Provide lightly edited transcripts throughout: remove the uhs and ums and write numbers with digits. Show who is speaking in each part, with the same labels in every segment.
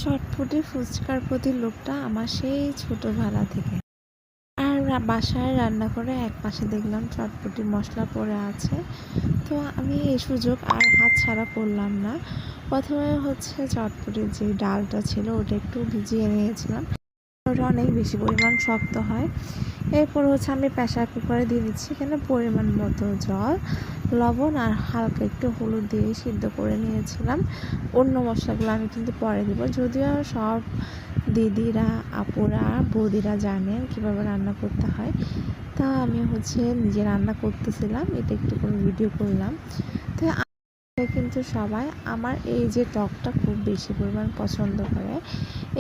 Speaker 1: চটপটি ফুচকার প্রতি লোভটা আমার সেই ছোটোবেলা থেকে। আর বাসায় রান্না করে একপাশে দেখলাম চটপটির মশলা পড়ে আছে। তো আমি এই সুযোগ আর হাতছাড়া করলাম না। প্রথমে চটপটির যে ডালটা ছিল ওটা একটু ভিজিয়ে নিয়েছিলাম। ওটা অনেক বেশি পরিমাণ শক্ত হয়। এরপর আমি প্রেসার কুকারে দিয়ে দিচ্ছি এখানে পরিমাণ মতো জল, লবণ আর হালকা একটু হলুদ দিয়ে সিদ্ধ করে নিয়েছিলাম। অন্য মশলাগুলো আমি কিন্তু পরে দেবো, যদিও সব দিদিরা, আপুরা, বৌদিরা জানেন কীভাবে রান্না করতে হয়। তা আমি নিজে রান্না করতেছিলাম, এটা একটু করে ভিডিও করলাম। তো কিন্তু সবাই আমার এই যে টকটা খুব বেশি পরিমাণ পছন্দ করে।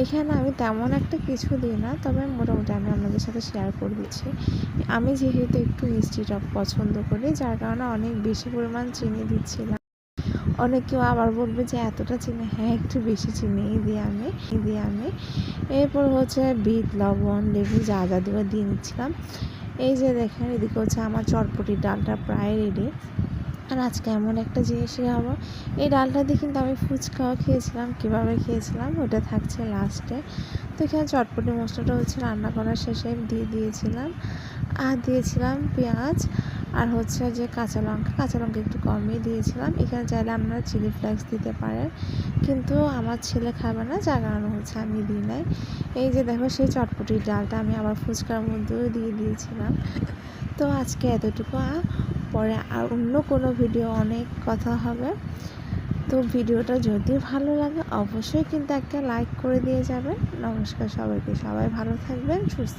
Speaker 1: এখানে আমি তেমন একটা কিছু দিই না, তবে মোটামুটি আমি আপনাদের সাথে শেয়ার করে দিচ্ছি। আমি যেহেতু একটু মিষ্টি টক পছন্দ করি, যার কারণে অনেক বেশি পরিমাণ চিনি দিচ্ছিলাম। অনেকেও আবার বলবে যে এতটা চিনি, হ্যাঁ একটু বেশি চিনিই দিই আমি। এরপর বিট, লবণ, লেবু যা যা দেওয়া দিয়ে নিচ্ছিলাম। এই যে দেখেন, এদিকে আমার চটপটির ডালটা প্রায় রেডি। আর আজকে এমন একটা জিনিস খাবো, এই ডালটা দিয়ে কিন্তু আমি ফুচকাও খেয়েছিলাম। কীভাবে খেয়েছিলাম ওটা থাকছে লাস্টে। তো এখানে চটপটি মশলাটা রান্না করার শেষে দিয়ে দিয়েছিলাম। আর দিয়েছিলাম পেঁয়াজ আর যে কাঁচা লঙ্কা একটু কমই দিয়েছিলাম। এখানে চাইলে আপনারা চিলি ফ্লেক্স দিতে পারেন, কিন্তু আমার ছেলে খাবে না, যার কারণে আমি দিই নাই। এই যে দেখো, সেই চটপটির ডালটা আমি আবার ফুচকার মধ্যেও দিয়ে দিয়েছিলাম। তো আজকে এতটুকু, পরে আর অন্য কোনো ভিডিও অনেক কথা হবে। তো ভিডিওটা যদি ভালো লাগে অবশ্যই কিন্তু একটা লাইক করে দিয়ে যাবেন। নমস্কার সবাইকে, সবাই ভালো থাকবেন, সুস্থ